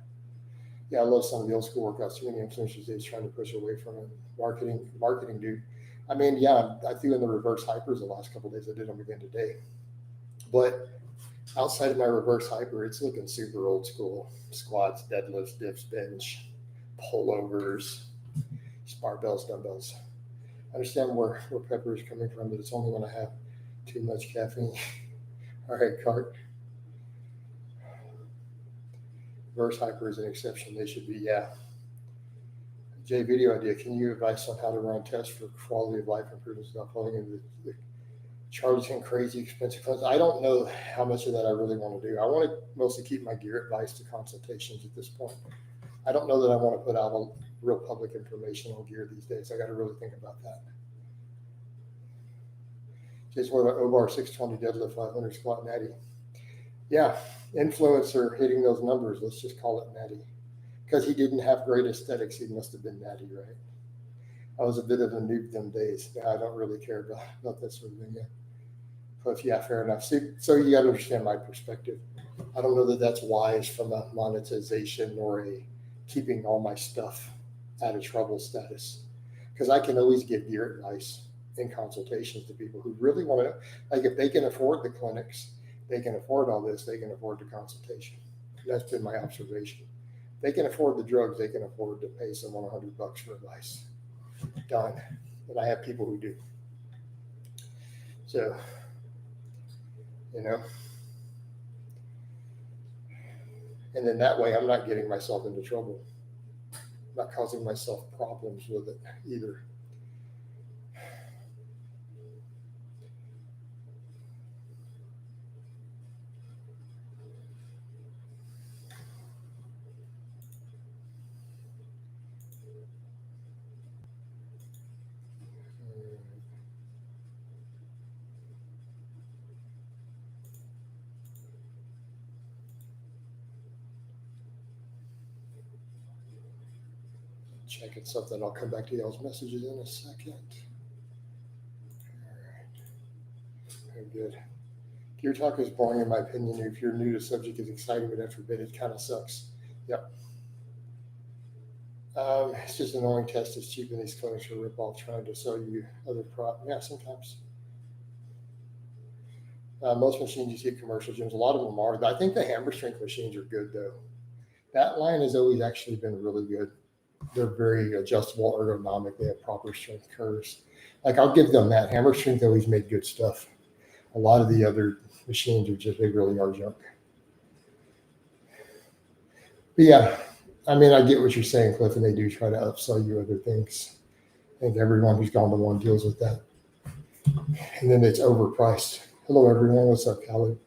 S1: Yeah, I love some of the old school workouts. Too many influencers these trying to push away from it. Marketing, dude. I mean, yeah, I threw in the reverse hypers the last couple of days. I did them again today. But outside of my reverse hyper, it's looking super old school. Squats, deadlifts, dips, bench, pullovers, barbells, dumbbells. I understand where Pepper is coming from, but it's only when I have too much caffeine. All right, Cart. Reverse hyper is an exception. They should be, yeah. Jay, video idea. Can you advise on how to run tests for quality of life improvements without falling into the charging crazy expensive funds? I don't know how much of that I really want to do. I want to mostly keep my gear advice to consultations at this point. I don't know that I want to put out a real public information on gear these days. I got to really think about that. Jason, what about O-bar 620 deadlift 500 squat natty? Yeah, influencer hitting those numbers. Let's just call it natty. Because he didn't have great aesthetics, he must have been natty, right? I was a bit of a noob them days. Yeah, I don't really care about that sort of thing. Yeah. But yeah, fair enough. So you got to understand my perspective. I don't know that that's wise from a monetization or a keeping all my stuff out of trouble status. Because I can always give gear advice in consultations to people who really want to, like, if they can afford the clinics, they can afford all this, they can afford the consultation. That's been my observation. They can afford the drugs, they can afford to pay someone $100 for advice. Done. And I have people who do. So, you know, and then that way I'm not getting myself into trouble. I'm not causing myself problems with it either. Checking something. I'll come back to y'all's messages in a second. All right. Very good. Gear talk is boring in my opinion. If you're new to the subject, it's exciting, but after a bit, it kind of sucks. Yep. It's just an annoying test. It's cheap in these clinics for rip-off trying to sell you other product. Yeah, sometimes. Most machines you see at commercial gyms, a lot of them are. I think the hammer strength machines are good, though. That line has always actually been really good. They're very adjustable, ergonomic. They have proper strength curves. Like, I'll give them that. Hammer strength always made good stuff. A lot of the other machines are just, they really are junk. But yeah, I mean, I get what you're saying, Cliff, and they do try to upsell you other things. I think everyone who's gone to one deals with that. And then it's overpriced. Hello, everyone. What's up, Caleb?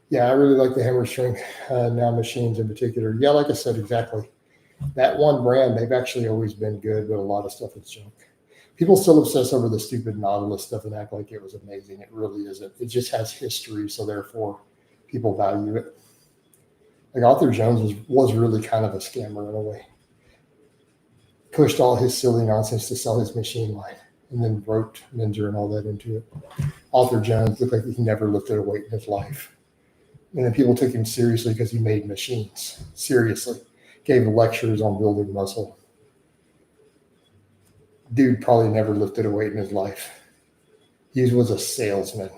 S1: Yeah, I really like the hammer strength now machines in particular. Yeah, like I said, exactly. That one brand, they've actually always been good, but a lot of stuff is junk. People still obsess over the stupid Nautilus stuff and act like it was amazing. It really isn't. It just has history, so therefore people value it. Like, Arthur Jones was really kind of a scammer in a way. Pushed all his silly nonsense to sell his machine line and then wrote Ninja and all that into it. Arthur Jones looked like he never lifted a weight in his life. And then people took him seriously because he made machines. Seriously. Gave lectures on building muscle. Dude probably never lifted a weight in his life. He was a salesman.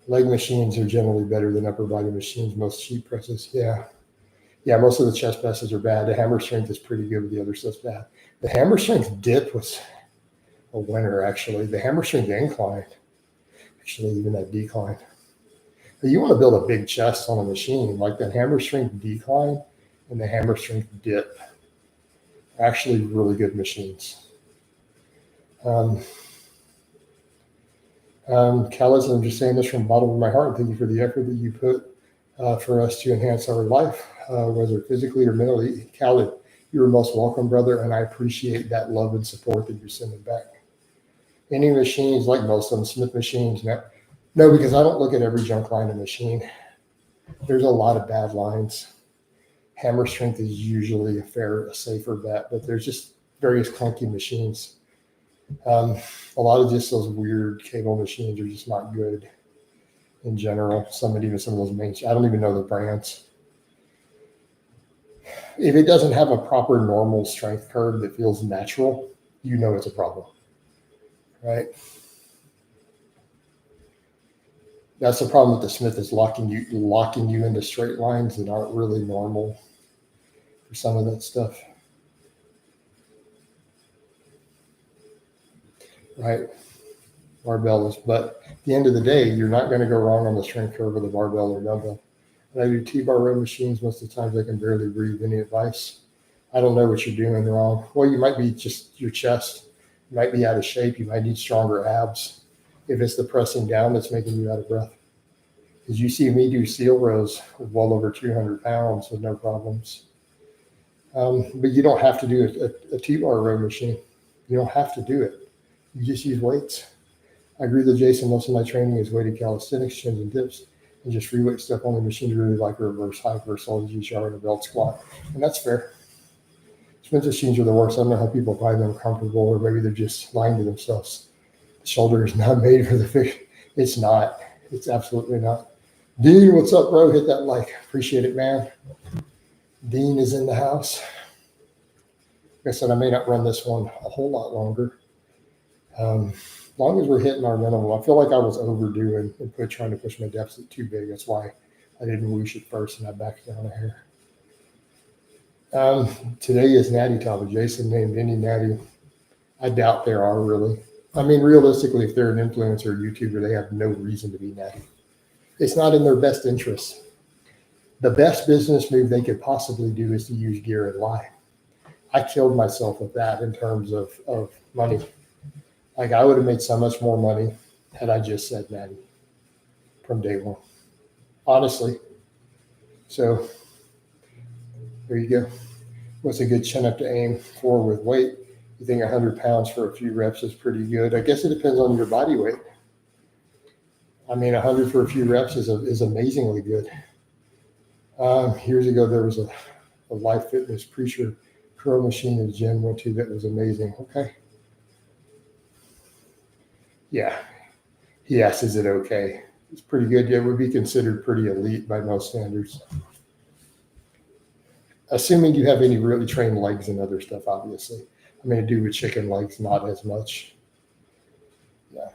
S1: Leg machines are generally better than upper body machines. Most sheet presses, yeah. Yeah, most of the chest presses are bad. The hammer strength is pretty good, but the other stuff's bad. The hammer strength dip was a winner, actually. The hammer strength incline, actually, even that decline. But you want to build a big chest on a machine, like the hammer strength decline and the hammer strength dip. Actually, really good machines. Callis, I'm just saying this from the bottom of my heart. Thank you for the effort that you put for us to enhance our life, whether physically or mentally. Khaled, you're most welcome, brother, and I appreciate that love and support that you're sending back. Any machines, like most of them, Smith machines, no, because I don't look at every junk line in machine. There's a lot of bad lines. Hammer strength is usually a safer bet, but there's just various clunky machines. A lot of just those weird cable machines are just not good in general. Some of those main, I don't even know the brands. If it doesn't have a proper normal strength curve that feels natural, you know it's a problem, right? That's the problem with the Smith, is locking you into straight lines that aren't really normal for some of that stuff. Right? Barbell is, but at the end of the day, you're not going to go wrong on the strength curve of the barbell or dumbbell. When I do T-bar row machines, most of the times I can barely breathe. Any advice? I don't know what you're doing wrong. Well, you might be just your chest. You might be out of shape. You might need stronger abs. If it's the pressing down that's making you out of breath. Because you see me do seal rows with well over 200 pounds with no problems. But you don't have to do a T-bar row machine. You don't have to do it. You just use weights. I agree with Jason. Most of my training is weighted calisthenics, chins and dips, and just free weight stuff. Only machines really like a reverse high versus G-sharp and a belt squat. And that's fair. Smith machines are the worst. I don't know how people find them comfortable, or maybe they're just lying to themselves. The shoulder is not made for the fish. It's not. It's absolutely not. Dean, what's up, bro? Hit that like. Appreciate it, man. Dean is in the house. Like I said, I may not run this one a whole lot longer. As long as we're hitting our minimum, I feel like I was overdoing and trying to push my deficit too big. That's why I didn't whoosh it first and I backed down a hair. Today is Natty topic. Jason named any Natty. I doubt there are really. I mean, realistically, if they're an influencer or YouTuber, they have no reason to be Natty. It's not in their best interest. The best business move they could possibly do is to use gear and lie. I killed myself with that in terms of money. Like, I would have made so much more money had I just said Natty from day one, honestly. So there you go. What's a good chin up to aim for with weight? You think 100 pounds for a few reps is pretty good? I guess it depends on your body weight. I mean, 100 for a few reps is amazingly good. Years ago, there was a Life Fitness Preacher curl machine in the gym went to that was amazing. Okay. Yeah. He asked, is it okay? It's pretty good. Yeah, it would be considered pretty elite by most standards. Assuming you have any really trained legs and other stuff, obviously. I mean, I do with chicken legs, not as much. Yeah.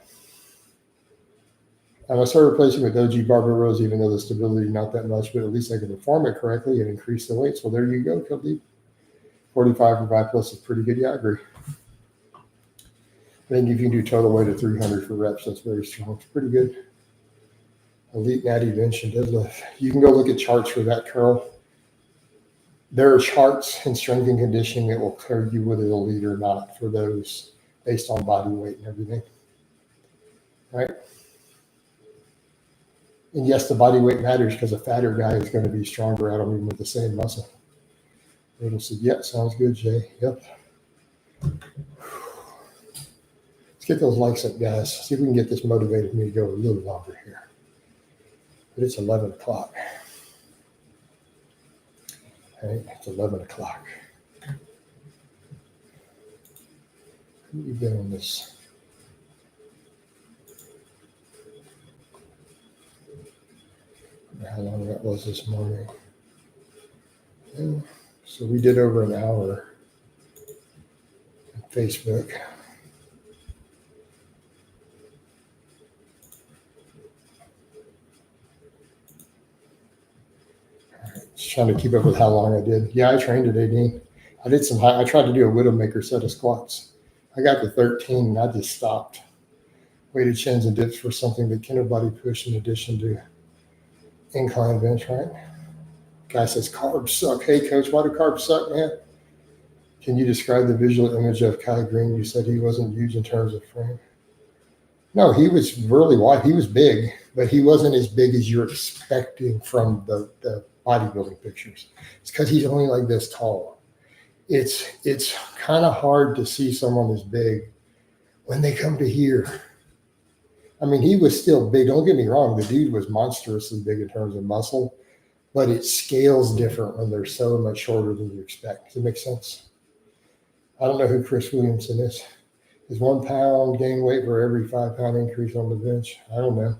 S1: I started replacing with OG barbell rows, even though the stability not that much, but at least I can perform it correctly and increase the weights. Well, there you go, Khalid. 45 for 5 plus is pretty good. Yeah, I agree. I think if you can do total weight of 300 for reps, that's very strong. It's pretty good. Elite Natty bench and deadlift. You can go look at charts for that curl. There are charts in strength and conditioning that will tell you whether they'll elite or not for those based on body weight and everything. Right? And yes, the body weight matters because a fatter guy is going to be stronger out of him with the same muscle. It'll say, yeah, sounds good, Jay. Yep. Let's get those likes up, guys. See if we can get this motivated me to go a little longer here. But it's 11 o'clock. Okay, it's 11 o'clock. Who have you been on this? How long that was this morning. Yeah. So we did over an hour and Facebook. Just trying to keep up with how long I did. Yeah, I trained at 18. I did some high. I tried to do a Widowmaker set of squats. I got to 13 and I just stopped. Weighted chins and dips for something that can body push in addition to incline bench, right? Guy says carbs suck. Hey, coach, why do carbs suck, man? Can you describe the visual image of Kai Green? You said he wasn't huge in terms of frame. No, he was really wide. He was big, but he wasn't as big as you're expecting from the bodybuilding pictures. It's because he's only like this tall. It's kind of hard to see someone as big when they come to here. I mean, he was still big. Don't get me wrong. The dude was monstrously big in terms of muscle, but it scales different when they're so much shorter than you expect. Does it make sense? I don't know who Chris Williamson is. Is 1 pound gain weight for every 5 pound increase on the bench? I don't know.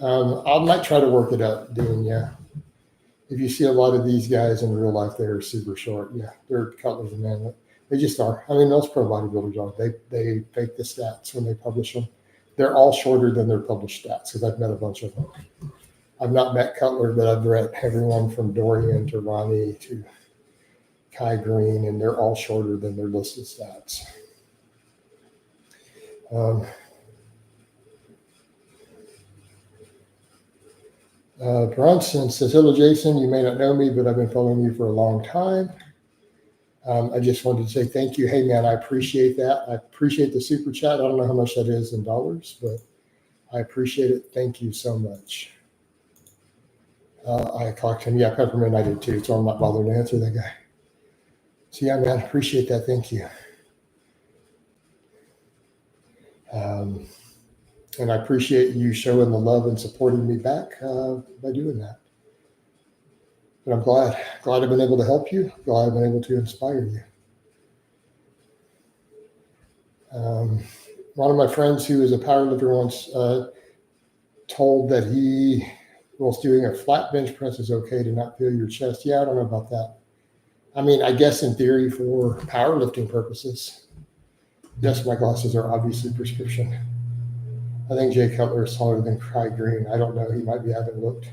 S1: I might try to work it out, Dean. Yeah. If you see a lot of these guys in real life, they are super short. Yeah, they're cutlers and man. They just are. I mean, most pro bodybuilders are. They fake the stats when they publish them. They're all shorter than their published stats because I've met a bunch of them. I've not met Cutler, but I've met everyone from Dorian to Ronnie to Kai Green, and they're all shorter than their listed stats. Bronson says, hello, Jason. You may not know me, but I've been following you for a long time. I just wanted to say thank you. Hey, man, I appreciate that. I appreciate the super chat. I don't know how much that is in dollars, but I appreciate it. Thank you so much. I talked to him. Yeah, Peppermint, I did too, so I'm not bothered to answer that guy. So, yeah, man, I appreciate that. Thank you. And I appreciate you showing the love and supporting me back by doing that. But I'm glad I've been able to help you. Glad I've been able to inspire you. One of my friends who is a powerlifter once told that he was doing a flat bench press is okay to not feel your chest. Yeah, I don't know about that. I mean, I guess in theory for powerlifting purposes. Yes, my glasses are obviously prescription. I think Jay Cutler is taller than Kai Green. I don't know. He might be. I haven't looked.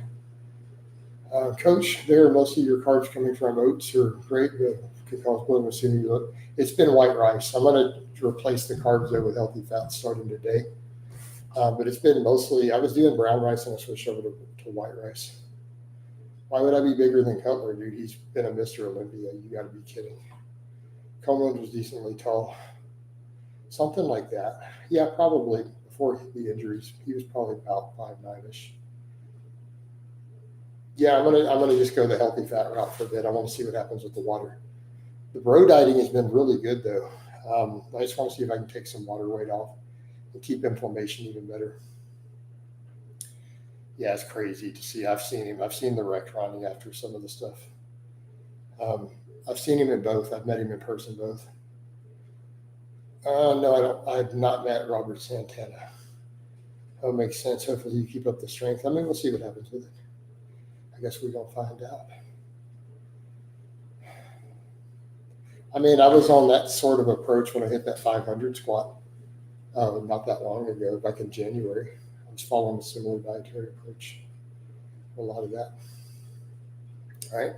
S1: Coach, there are most of your carbs coming from oats are great, but because I'm assuming you look. It's been white rice. I'm going to replace the carbs though with healthy fats starting today. But it's been mostly, I was doing brown rice and I switched over to white rice. Why would I be bigger than Cutler, dude? He's been a Mr. Olympia. You got to be kidding. Coleman was decently tall. Something like that. Yeah, probably before the injuries. He was probably about 5'9"-ish. Yeah, I'm gonna just go the healthy fat route for a bit. I want to see what happens with the water. The bro dieting has been really good though. I just want to see if I can take some water weight off and keep inflammation even better. Yeah, it's crazy to see. I've seen him. I've seen the wreck running after some of the stuff. I've seen him in both. I've met him in person both. No, I don't. I've not met Robert Santana. That makes sense. Hopefully you keep up the strength. I mean, we'll see what happens with it. I guess we're going to find out. I mean, I was on that sort of approach when I hit that 500 squat not that long ago, back in January. I was following a similar dietary approach. A lot of that. All right.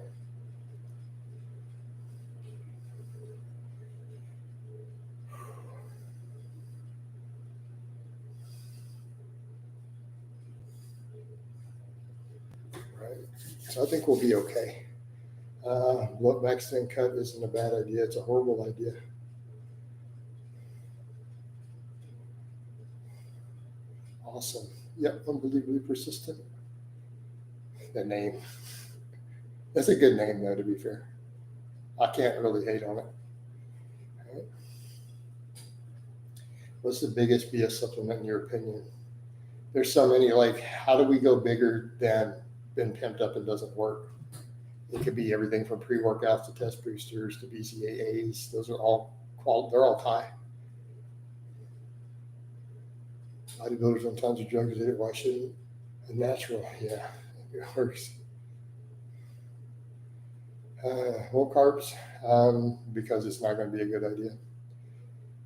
S1: Right. So I think we'll be okay. Look, Mexican cut isn't a bad idea. It's a horrible idea. Awesome. Yep, unbelievably persistent. The name. That's a good name, though, to be fair. I can't really hate on it. Right. What's the biggest BS supplement in your opinion? There's so many, like, how do we go bigger than been pimped up and doesn't work? It could be everything from pre-workouts to test boosters to BCAAs. Those are all they're all Thai. Bodybuilders on tons of drugs did it. Why shouldn't it? Natural, yeah, it works. Low carbs, because it's not going to be a good idea.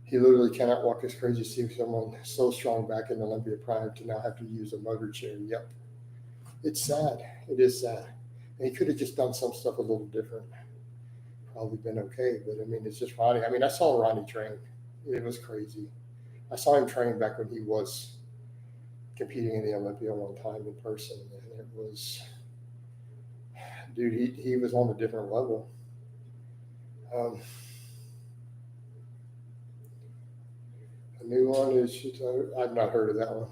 S1: He literally cannot walk as crazy. See someone so strong back in Olympia Prime to now have to use a motor chair. Yep. It's sad. It is sad. And he could have just done some stuff a little different. Probably been okay. But I mean, it's just Ronnie. I mean, I saw Ronnie train. It was crazy. I saw him train back when he was competing in the Olympia one time in person. And it was, dude, he was on a different level. A new one is, I've not heard of that one.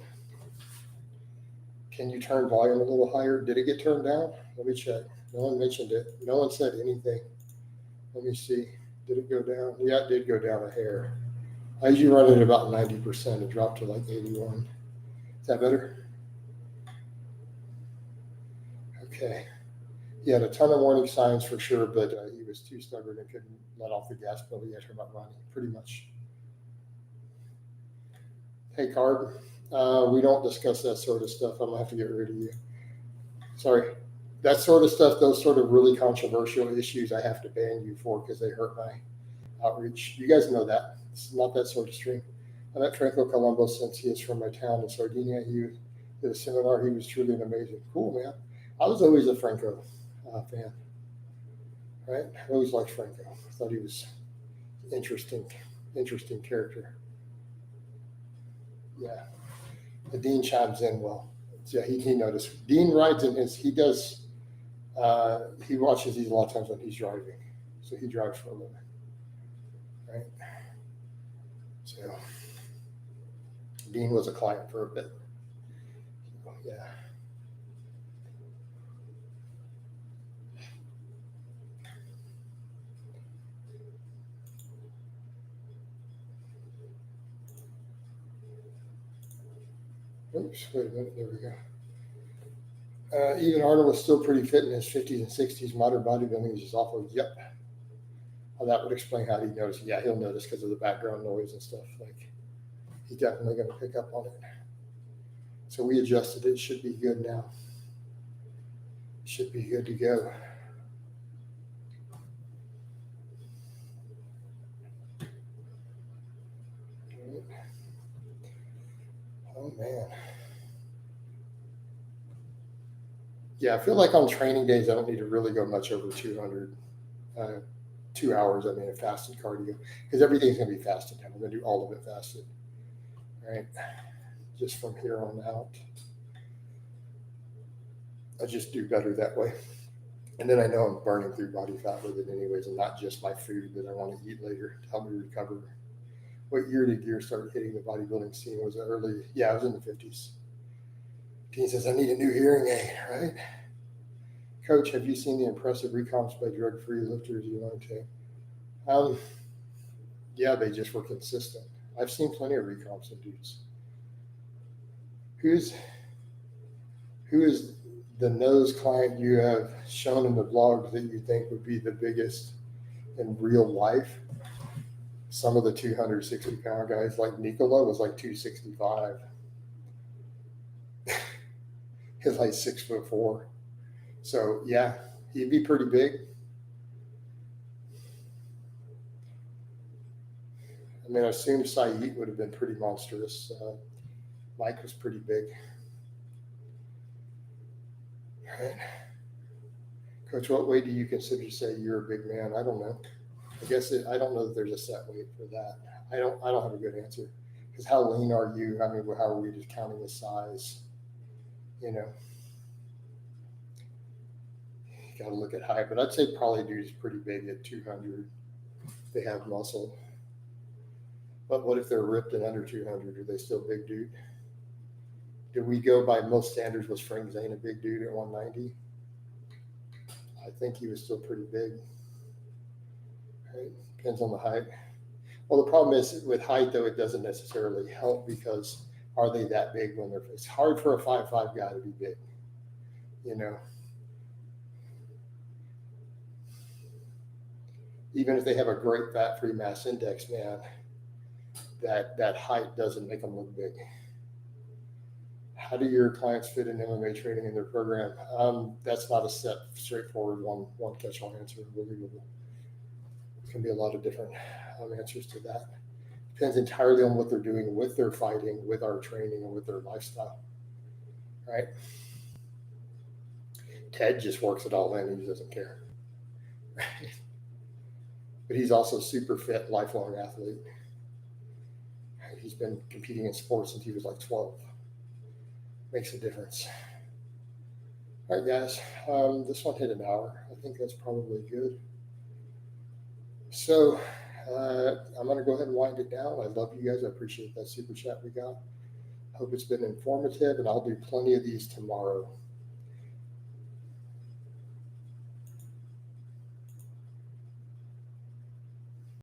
S1: Can you turn volume a little higher? Did it get turned down? Let me check. No one mentioned it. No one said anything. Let me see. Did it go down? Yeah, it did go down a hair. I usually run it about 90%. It dropped to like 81. Is that better? Okay. He had a ton of warning signs for sure, but he was too stubborn and couldn't let off the gas pedal yet about Ronnie, pretty much. Hey, Carb, we don't discuss that sort of stuff. I'm going to have to get rid of you. Sorry. That sort of stuff, those sort of really controversial issues, I have to ban you for because they hurt my outreach. You guys know that. It's not that sort of stream. I met Franco Colombo since he is from my town in Sardinia. He did a seminar. He was truly an amazing. Cool, man. I was always a Franco fan, right? I always liked Franco. I thought he was interesting character. Yeah. The Dean chimes in well. Yeah, he noticed. Dean rides in his, he does, he watches these a lot of times when he's driving. So he drives for a living, right? So Dean was a client for a bit. So, yeah. Oops, wait a minute, there we go. Even Arnold was still pretty fit in his 50s and 60s. Modern bodybuilding is just awful. Yep. Well, that would explain how he noticed. Yeah, he'll notice because of the background noise and stuff. Like, he's definitely going to pick up on it. So we adjusted it. Should be good now. Should be good to go. Oh, man. Yeah, I feel like on training days, I don't need to really go much over 200, 2 hours. I mean, a fasted cardio, because everything's going to be fasted now. We're going to do all of it fasted, right? Just from here on out. I just do better that way. And then I know I'm burning through body fat with it anyways, and not just my food that I want to eat later to help me recover. What year did gear start hitting the bodybuilding scene? Was it early? Yeah, I was in the 50s. Dean says, I need a new hearing aid, right? Coach, have you seen the impressive recomps by drug-free lifters you want to? Yeah, they just were consistent. I've seen plenty of recomps of dudes. Who is the nose client you have shown in the blogs that you think would be the biggest in real life? Some of the 260-pound guys, like Nicola was like 265. He's like 6'4". So yeah, he'd be pretty big. I mean, I assume Saeed would have been pretty monstrous. Mike was pretty big. Right. Coach, what weight do you consider to say you're a big man? I don't know. I guess I don't know that there's a set weight for that. I don't have a good answer. Because how lean are you? I mean, how are we just counting the size? You know, you got to look at height. But I'd say probably dude's pretty big at 200. They have muscle. But what if they're ripped and under 200? Are they still big dude? Do we go by most standards? Was Frank Zane a big dude at 190? I think he was still pretty big. Right? Depends on the height. Well, the problem is with height, though, it doesn't necessarily help because are they that big when they're? It's hard for a 5'5" guy to be big, you know. Even if they have a great fat-free mass index, man, that height doesn't make them look big. how do your clients fit in MMA training in their program? That's not a set, straightforward one catch-all answer. Unbelievable. It can be a lot of different answers to that. Depends entirely on what they're doing with their fighting, with our training, and with their lifestyle. Right? Ted just works it all in. He doesn't care. Right? But he's also super fit, lifelong athlete. He's been competing in sports since he was like 12. Makes a difference. All right, guys. This one hit an hour. I think that's probably good. So I'm going to go ahead and wind it down. I love you guys. I appreciate that super chat we got. Hope it's been informative, and I'll do plenty of these tomorrow.